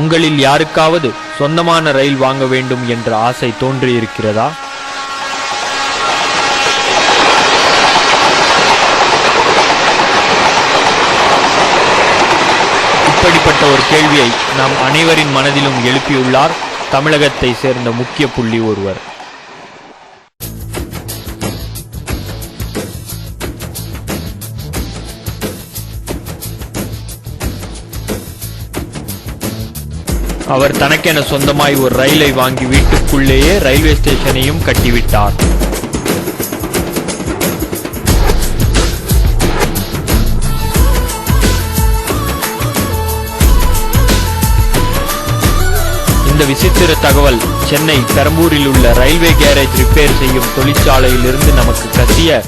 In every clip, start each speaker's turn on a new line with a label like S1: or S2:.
S1: உங்களில் யாருக்காவது சொந்தமான ரயில் வாங்க வேண்டும் என்ற ஆசை தோன்றியிருக்கிறதா? இப்படிப்பட்ட ஒரு கேள்வியை நாம் அனைவரின் மனதிலும் எழுப்பியுள்ளார் தமிழகத்தை சேர்ந்த முக்கிய புள்ளி ஒருவர். அவர் தனக்கென சொந்தமாய் ஒரு ரயிலை வாங்கி வீட்டுக்குள்ளேயே ரயில்வே ஸ்டேஷனையும் கட்டிவிட்டார். இந்த விசித்திர தகவல் சென்னை பெரம்பூரில் உள்ள ரயில்வே கேரேஜ் ரிப்பேர் செய்யும் தொழிற்சாலையில் இருந்து நமக்கு கசிய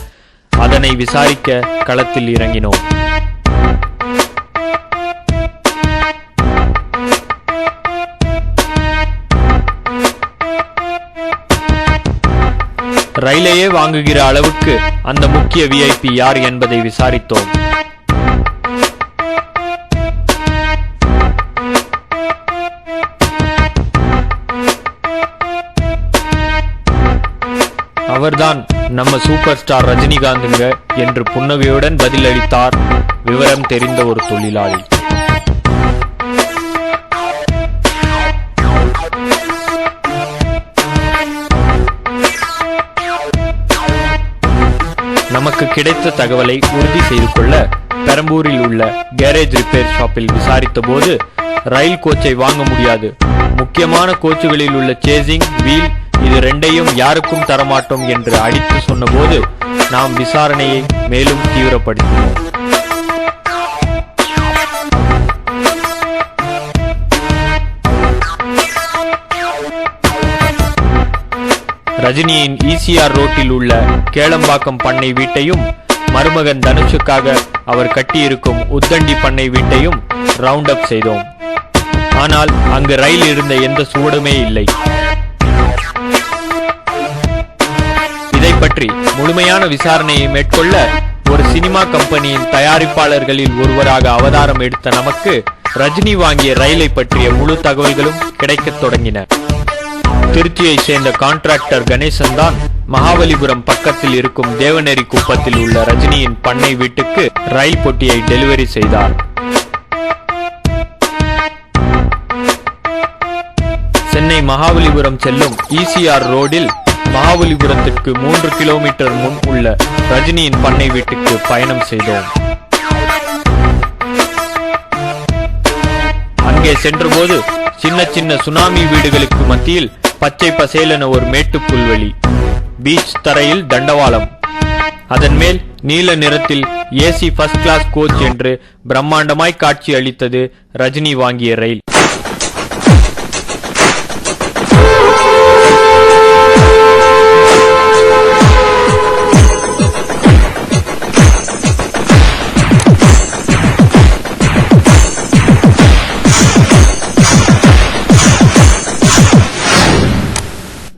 S1: அதனை விசாரிக்க களத்தில் இறங்கினோம். ரயிலையே வாங்குகிற அளவுக்கு அந்த முக்கிய விஐபி யார் என்பதை விசாரித்தோம். அவர்தான் நம்ம சூப்பர் ஸ்டார் ரஜினிகாந்துங்க என்று புன்னகையுடன் பதிலளித்தார் விவரம் தெரிந்த ஒரு தொழிலாளி. நமக்கு கிடைத்த தகவலை உறுதி செய்து கொள்ள பெரம்பூரில் உள்ள கேரேஜ் ரிப்பேர் ஷாப்பில் விசாரித்த போது ரயில் கோச்சை வாங்க முடியாது, முக்கியமான கோச்சுகளில் உள்ள சேசிங், வீல் இது ரெண்டையும் யாருக்கும் தரமாட்டோம் என்று அடித்து சொன்னபோது நாம் விசாரணையை மேலும் தீவிரப்படுத்தினோம். ரஜினியின் ECR ரோட்டில் உள்ள கேளம்பாக்கம் பண்ணை வீட்டையும் மருமகன் தனுஷுக்காக அவர் கட்டியிருக்கும் உத்தண்டி பண்ணை வீட்டையும் ரவுண்ட் அப் செய்தோம். ஆனால் அங்கு ரயில் இருந்த எந்த சுவடுமே இல்லை. இதை பற்றி முழுமையான விசாரணையை மேற்கொள்ள ஒரு சினிமா கம்பெனியின் தயாரிப்பாளர்களில் ஒருவராக அவதாரம் எடுத்த நமக்கு ரஜினி வாங்கிய ரயிலை பற்றிய முழு தகவல்களும் கிடைக்கத் தொடங்கின. திருச்சியை சேர்ந்த கான்ட்ராக்டர் கணேசன் தான் மகாபலிபுரம் பக்கத்தில் இருக்கும் தேவநேரி குப்பத்தில் உள்ள ரஜினியின் பண்ணை வீட்டுக்கு ரயில் பொட்டியை டெலிவரி செய்தார். சென்னை மகாபலிபுரம் செல்லும் ECR ரோடில் மகாபலிபுரத்திற்கு 3 கிலோமீட்டர் முன் உள்ள ரஜினியின் பண்ணை வீட்டுக்கு பயணம் செய்தோம். அங்கே சென்றபோது சின்ன சின்ன சுனாமி வீடுகளுக்கு மத்தியில் பச்சை பசேலென ஒரு மேட்டு புல்வெளி, பீச் தரையில் தண்டவாளம், அதன் மேல் நீல நிறத்தில் AC ஃபர்ஸ்ட் கிளாஸ் கோச் என்று பிரம்மாண்டமாய் காட்சி அளித்தது ரஜினி வாங்கிய ரயில்.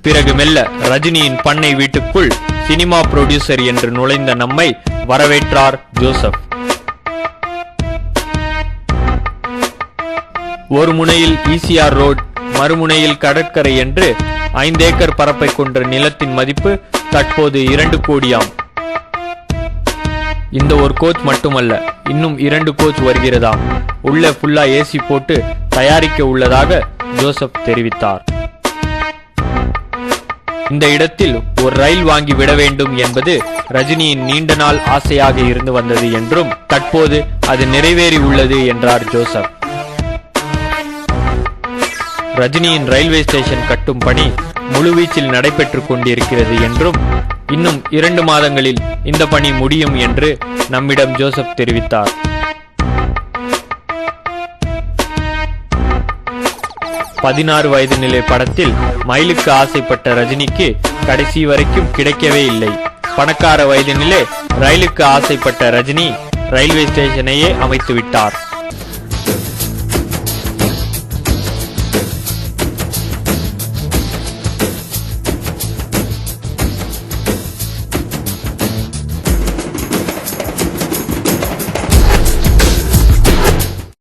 S1: பிறகு மெல்ல ரஜினியின் பண்ணை வீட்டுக்குள் சினிமா புரோடியூசர் என்று நுழைந்த நம்மை வரவேற்றார் ஜோசப். ஒரு முனையில் ECR ரோட், மறுமுனையில் கடற்கரை என்று 5 ஏக்கர் பரப்பை கொண்ட நிலத்தின் மதிப்பு தற்போது 2 கோடியாம். இந்த ஒரு கோச் மட்டுமல்ல, இன்னும் 2 கோச் வருகிறதாம். உள்ள ஃபுல்லா AC போட்டு தயாரிக்க உள்ளதாக ஜோசப் தெரிவித்தார். இந்த இடத்தில் ஒரு ரயில் வாங்கி விட வேண்டும் என்பது ரஜினியின் நீண்ட நாள் ஆசையாக இருந்து வந்தது என்றும் தற்போது அது நிறைவேறி உள்ளது என்றார் ஜோசப். ரஜினியின் ரயில்வே ஸ்டேஷன் கட்டும் பணி முழுவீச்சில் நடைபெற்றுக் கொண்டிருக்கிறது என்றும் இன்னும் 2 மாதங்களில் இந்த பணி முடியும் என்று நம்மிடம் ஜோசப் தெரிவித்தார். பதினாறு வயது நிலை படத்தில் மயிலுக்கு ஆசைப்பட்ட ரஜினிக்கு கடைசி வரைக்கும் கிடைக்கவே இல்லை. பணக்கார வயது நிலை ரயிலுக்கு ஆசைப்பட்ட ரஜினி ரயில்வே ஸ்டேஷனையே அமைத்து விட்டார்.